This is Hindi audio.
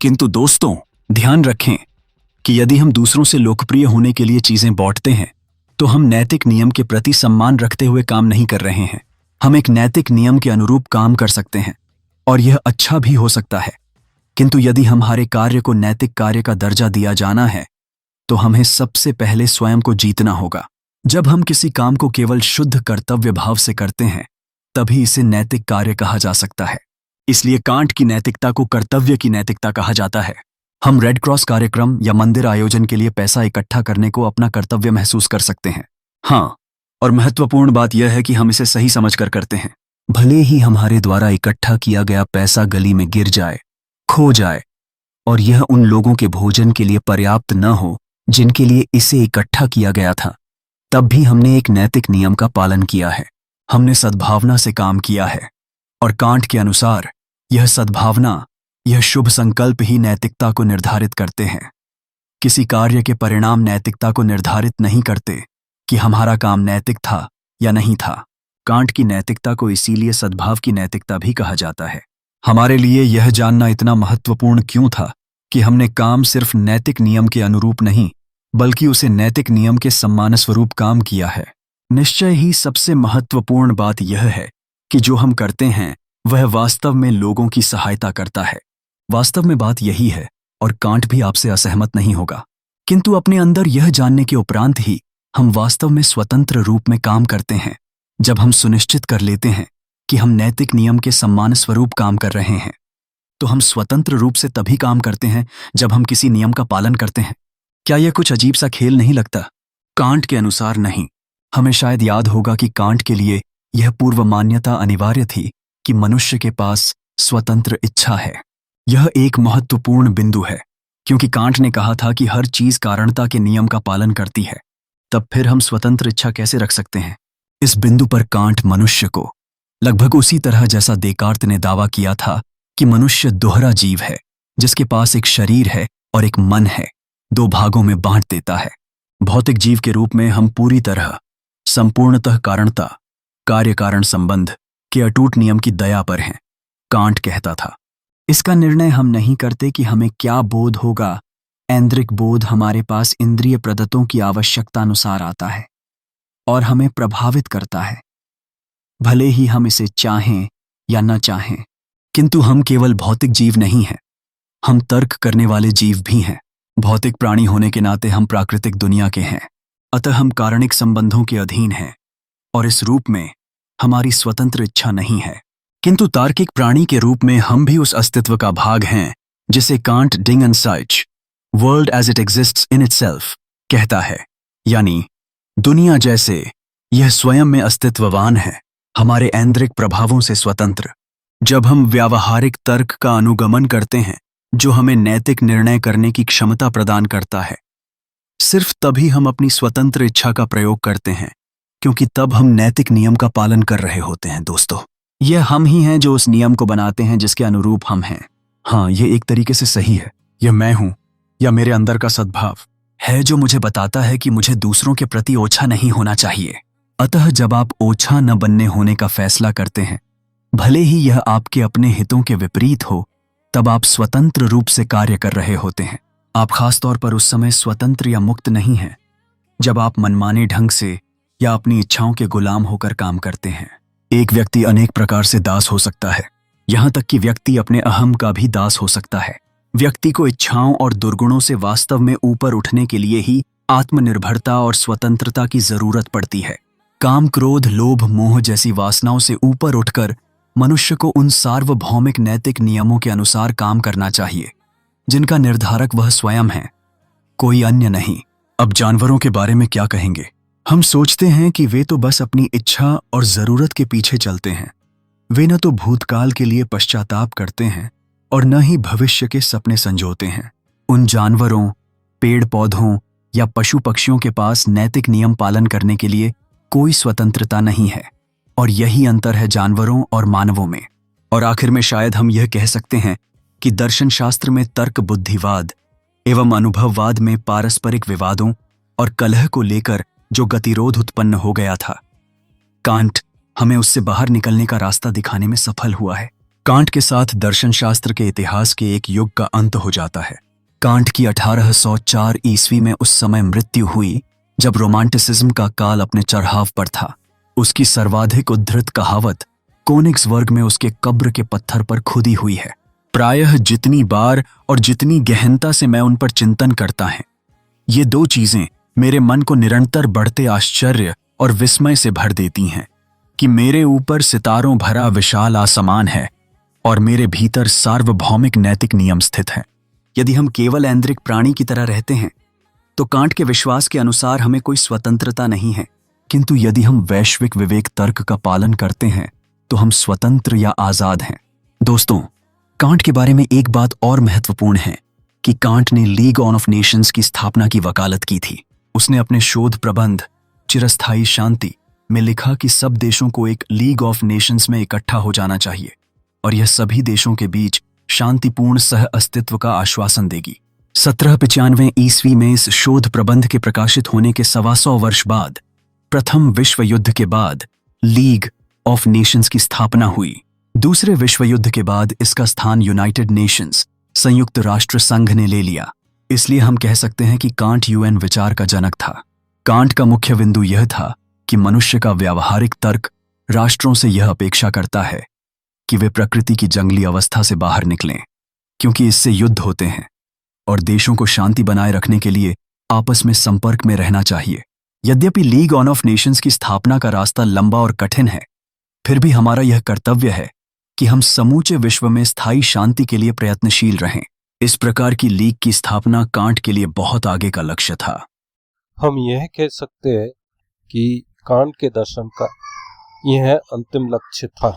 किंतु दोस्तों, ध्यान रखें कि यदि हम दूसरों से लोकप्रिय होने के लिए चीजें बांटते हैं तो हम नैतिक नियम के प्रति सम्मान रखते हुए काम नहीं कर रहे हैं। हम एक नैतिक नियम के अनुरूप काम कर सकते हैं और यह अच्छा भी हो सकता है, किंतु यदि हमारे कार्य को नैतिक कार्य का दर्जा दिया जाना है तो हमें सबसे पहले स्वयं को जीतना होगा। जब हम किसी काम को केवल शुद्ध कर्तव्य भाव से करते हैं तभी इसे नैतिक कार्य कहा जा सकता है। इसलिए कांट की नैतिकता को कर्तव्य की नैतिकता कहा जाता है। हम रेड क्रॉस कार्यक्रम या मंदिर आयोजन के लिए पैसा इकट्ठा करने को अपना कर्तव्य महसूस कर सकते हैं। हाँ, और महत्वपूर्ण बात यह है कि हम इसे सही समझकर करते हैं। भले ही हमारे द्वारा इकट्ठा किया गया पैसा गली में गिर जाए, खो जाए और यह उन लोगों के भोजन के लिए पर्याप्त न हो जिनके लिए इसे इकट्ठा किया गया था, तब भी हमने एक नैतिक नियम का पालन किया है। हमने सद्भावना से काम किया है और कांट के अनुसार यह सद्भावना, यह शुभ संकल्प ही नैतिकता को निर्धारित करते हैं। किसी कार्य के परिणाम नैतिकता को निर्धारित नहीं करते कि हमारा काम नैतिक था या नहीं था। कांट की नैतिकता को इसीलिए सद्भाव की नैतिकता भी कहा जाता है। हमारे लिए यह जानना इतना महत्वपूर्ण क्यों था कि हमने काम सिर्फ नैतिक नियम के अनुरूप नहीं बल्कि उसे नैतिक नियम के सम्मान स्वरूप काम किया है। निश्चय ही सबसे महत्वपूर्ण बात यह है कि जो हम करते हैं वह वास्तव में लोगों की सहायता करता है। वास्तव में बात यही है और कांट भी आपसे असहमत नहीं होगा। किंतु अपने अंदर यह जानने के उपरांत ही हम वास्तव में स्वतंत्र रूप में काम करते हैं। जब हम सुनिश्चित कर लेते हैं कि हम नैतिक नियम के सम्मान स्वरूप काम कर रहे हैं तो हम स्वतंत्र रूप से तभी काम करते हैं जब हम किसी नियम का पालन करते हैं। क्या यह कुछ अजीब सा खेल नहीं लगता? कांट के अनुसार नहीं। हमें शायद याद होगा कि कांट के लिए यह पूर्व मान्यता अनिवार्य थी कि मनुष्य के पास स्वतंत्र इच्छा है। यह एक महत्वपूर्ण बिंदु है क्योंकि कांट ने कहा था कि हर चीज कारणता के नियम का पालन करती है। तब फिर हम स्वतंत्र इच्छा कैसे रख सकते हैं? इस बिंदु पर कांट मनुष्य को लगभग उसी तरह जैसा देकार्त ने दावा किया था कि मनुष्य दोहरा जीव है जिसके पास एक शरीर है और एक मन है, दो भागों में बांट देता है। भौतिक जीव के रूप में हम पूरी तरह संपूर्णतः कारणता, कार्य कारण संबंध के अटूट नियम की दया पर हैं। कांट कहता था, इसका निर्णय हम नहीं करते कि हमें क्या बोध होगा। ऐन्द्रिक बोध हमारे पास इंद्रिय प्रदत्तों की आवश्यकता अनुसार आता है और हमें प्रभावित करता है, भले ही हम इसे चाहें या न चाहें। किंतु हम केवल भौतिक जीव नहीं हैं, हम तर्क करने वाले जीव भी हैं। भौतिक प्राणी होने के नाते हम प्राकृतिक दुनिया के हैं, अतः हम कारणिक संबंधों के अधीन हैं और इस रूप में हमारी स्वतंत्र इच्छा नहीं है। किंतु तार्किक प्राणी के रूप में हम भी उस अस्तित्व का भाग हैं जिसे कांट डिंग एंड साइच world as it exists in itself कहता है, यानी दुनिया जैसे यह स्वयं में अस्तित्ववान है, हमारे ऐन्द्रिक प्रभावों से स्वतंत्र। जब हम व्यावहारिक तर्क का अनुगमन करते हैं जो हमें नैतिक निर्णय करने की क्षमता प्रदान करता है, सिर्फ तभी हम अपनी स्वतंत्र इच्छा का प्रयोग करते हैं, क्योंकि तब हम नैतिक नियम का पालन कर रहे होते हैं। दोस्तों, यह हम ही हैं जो उस नियम को बनाते हैं जिसके अनुरूप हम हैं। हाँ, यह एक तरीके से सही है। यह मैं हूं या मेरे अंदर का सद्भाव है जो मुझे बताता है कि मुझे दूसरों के प्रति ओछा नहीं होना चाहिए। अतः जब आप ओछा न बनने होने का फैसला करते हैं, भले ही यह आपके अपने हितों के विपरीत हो, तब आप स्वतंत्र रूप से कार्य कर रहे होते हैं। आप खासतौर पर उस समय स्वतंत्र या मुक्त नहीं हैं जब आप मनमाने ढंग से या अपनी इच्छाओं के गुलाम होकर काम करते हैं। एक व्यक्ति अनेक प्रकार से दास हो सकता है, यहां तक कि व्यक्ति अपने अहम का भी दास हो सकता है। व्यक्ति को इच्छाओं और दुर्गुणों से वास्तव में ऊपर उठने के लिए ही आत्मनिर्भरता और स्वतंत्रता की जरूरत पड़ती है। काम, क्रोध, लोभ, मोह जैसी वासनाओं से ऊपर उठकर मनुष्य को उन सार्वभौमिक नैतिक नियमों के अनुसार काम करना चाहिए जिनका निर्धारक वह स्वयं है, कोई अन्य नहीं। अब जानवरों के बारे में क्या कहेंगे? हम सोचते हैं कि वे तो बस अपनी इच्छा और जरूरत के पीछे चलते हैं। वे न तो भूतकाल के लिए पश्चाताप करते हैं और न ही भविष्य के सपने संजोते हैं। उन जानवरों, पेड़ पौधों या पशु पक्षियों के पास नैतिक नियम पालन करने के लिए कोई स्वतंत्रता नहीं है, और यही अंतर है जानवरों और मानवों में। और आखिर में शायद हम यह कह सकते हैं कि दर्शन शास्त्र में तर्क बुद्धिवाद एवं अनुभववाद में पारस्परिक विवादों और कलह को लेकर जो गतिरोध उत्पन्न हो गया था, कांट हमें उससे बाहर निकलने का रास्ता दिखाने में सफल हुआ है। कांट के साथ दर्शन शास्त्र के इतिहास के एक युग का अंत हो जाता है। कांट की 1804 ईस्वी में उस समय मृत्यु हुई जब रोमांटिसिज्म का काल अपने चढ़ाव पर था। उसकी सर्वाधिक उद्धृत कहावत कोनिग्सबर्ग में उसके कब्र के पत्थर पर खुदी हुई है। प्रायः जितनी बार और जितनी गहनता से मैं उन पर चिंतन करता है, ये दो चीजें मेरे मन को निरंतर बढ़ते आश्चर्य और विस्मय से भर देती हैं कि मेरे ऊपर सितारों भरा विशाल आसमान है और मेरे भीतर सार्वभौमिक नैतिक नियम स्थित है। यदि हम केवल ऐन्द्रिक प्राणी की तरह रहते हैं तो कांट के विश्वास के अनुसार हमें कोई स्वतंत्रता नहीं है, किंतु यदि हम वैश्विक विवेक तर्क का पालन करते हैं तो हम स्वतंत्र या आजाद हैं। दोस्तों, कांट के बारे में एक बात और महत्वपूर्ण है कि कांट ने लीग ऑफ नेशंस की स्थापना की वकालत की थी। उसने अपने शोध प्रबंध चिरस्थायी शांति में लिखा कि सब देशों को एक लीग ऑफ नेशंस में इकट्ठा हो जाना चाहिए और यह सभी देशों के बीच शांतिपूर्ण सह अस्तित्व का आश्वासन देगी। 1795 ईस्वी में इस शोध प्रबंध के प्रकाशित होने के 125 वर्ष बाद प्रथम विश्व युद्ध के बाद लीग ऑफ नेशंस की स्थापना हुई। दूसरे विश्व युद्ध के बाद इसका स्थान यूनाइटेड नेशंस संयुक्त राष्ट्र संघ ने ले लिया। इसलिए हम कह सकते हैं कि कांट यूएन विचार का जनक था। कांट का मुख्य बिंदु यह था कि मनुष्य का व्यावहारिक तर्क राष्ट्रों से यह अपेक्षा करता है कि वे प्रकृति की जंगली अवस्था से बाहर निकलें, क्योंकि इससे युद्ध होते हैं और देशों को शांति बनाए रखने के लिए आपस में संपर्क में रहना चाहिए। यद्यपि लीग ऑफ नेशंस की स्थापना का रास्ता लंबा और कठिन है, फिर भी हमारा यह कर्तव्य है कि हम समूचे विश्व में स्थायी शांति के लिए प्रयत्नशील रहें। इस प्रकार की लीग की स्थापना कांट के लिए बहुत आगे का लक्ष्य था। हम यह कह सकते हैं कि कांट के दर्शन का यह अंतिम लक्ष्य था।